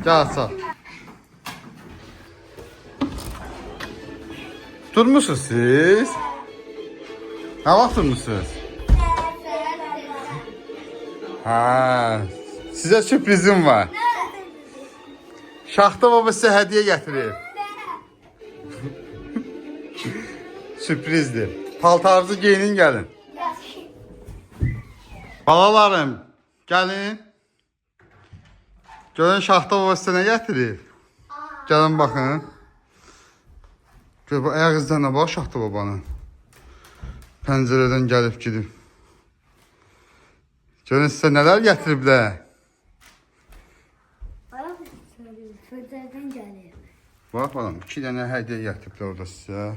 Gel sağ. Durmuşsunuz siz? Ne vaxt durmuşsunuz? Ha, size sürprizim var. Şaxta baba size hediye getirir. Sürprizdir. Paltarınızı giyinin gelin. Balalarım, gelin. Görün Şaxta baba size ne getirir? Gelin bakın. Gör bu ayak izlerine bak Şaxta babanın. Pəncərədən gəlib gidib. Görün sizə nələr gətiriblər. Pəncərədən gəlir. Bax balam, 2 dənə hədiyyə gətiriblər orada sizə.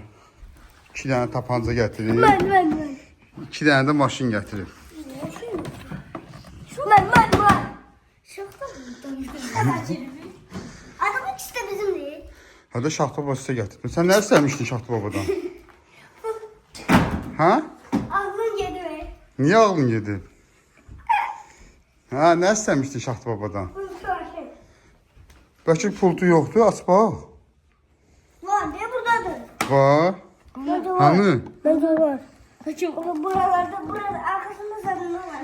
2 dənə tapanca gətirib. Mən. 2 dənə də maşın gətirib. Mən. Şaxta adamın ikisi də bizimdir. Hadi Şaxta baba sizə gətirib. Sən nə istəmişdin Şaxta babadan? Ha? Ağlın yedi. Niyə ağlın gedib? Ha, nə istəmişdin Şaxta babadan? Bəlkə pultu yoxdur, aç bax. Var, ne buradadır? Var. Nerede var? Hani? Nerede var? Kaçım? Burada, arkasında zarında var.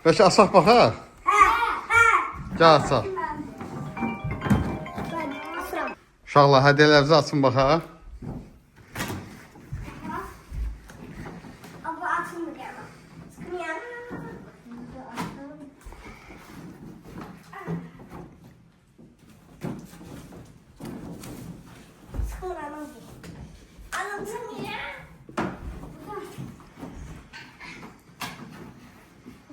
Bəlkə açaq baxaq? He. Gəl açaq. Ben asram. Uşaqlar, hədiyyələrinizi açın baxaq. Abla atın mı gel bak. Sıkın ya. Sıkın anam. Anlatın ya.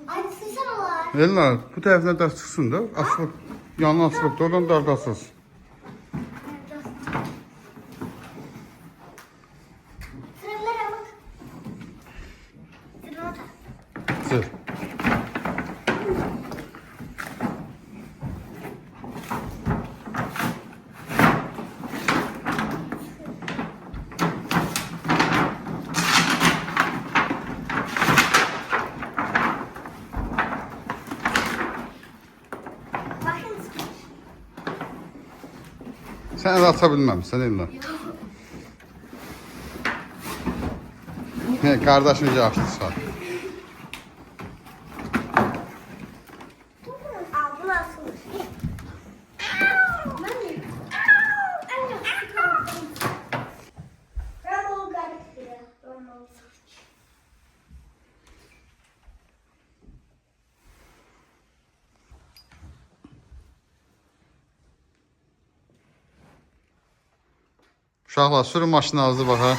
Ay sıçan var. Elnar, bu tərəfdən dərs çıxsın da. Açılıb, yanına açılıb da oradan dardasız. Sıralara bak. Sıralara. Sır. Bakın sıkın. Sən əl aça bilməmsən Elnar. Qardaşın yaxşı çıxar. Ağzına asılır. Ramon garip biri. Ramon. Uşaqlar, sürün maşınlarınızı baxaq.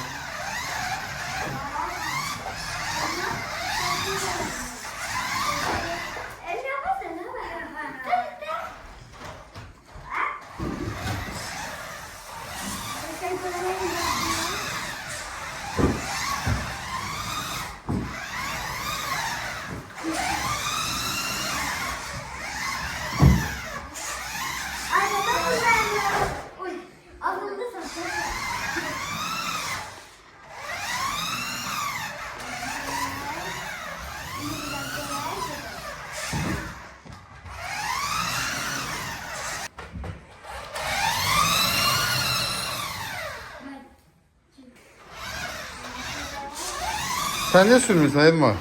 Sən niyə sürmürsən Elmar?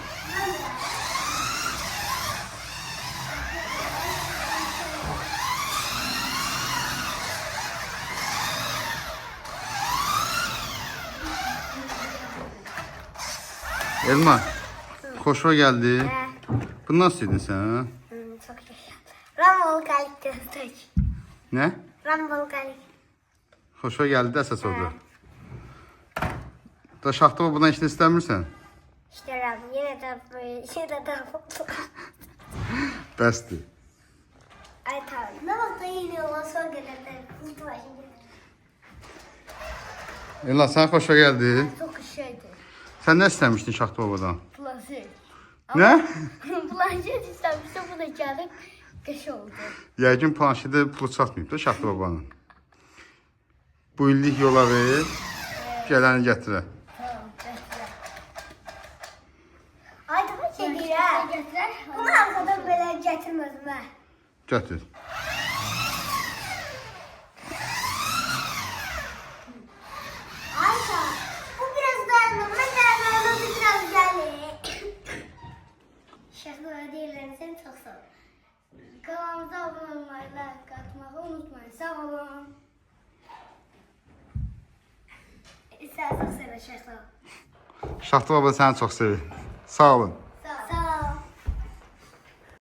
Elmar, xoşuma gəldi. Bu nasıl idin sən? Çok iyi. Ramon garip gösterek. Nə? Ramon garip. Xoşuma gəldi də əsas oldu. Da Şaxta babadan heç nə istəmirsən? İşte Ramon yine de böyle yine de oldu. Bəsdir. Ay tamam. Ne bak da yine olan son gelirler. Kutu var şimdi. Elmar, sən xoşuna gəldi. Çok şeydi. Sən nə istəmişdin Şaxta babadan? Plansiyet. Nə? Plansiyet istemiştim bu da gelip kış oldu. Yəqin planşedə pulu çatmayıb da Şaxta babanın. Bu illik yola ver, gələni gətirə. Tamam. Ay tamam şey ha. Bunu arkadan böyle getirmedim ha. Gətir. Kanalımıza abone olmayı, like atmayı unutmayın. Sağ olun. İsterseniz seveceksiniz. Şahtı baba səni çox sevir. Sağ olun.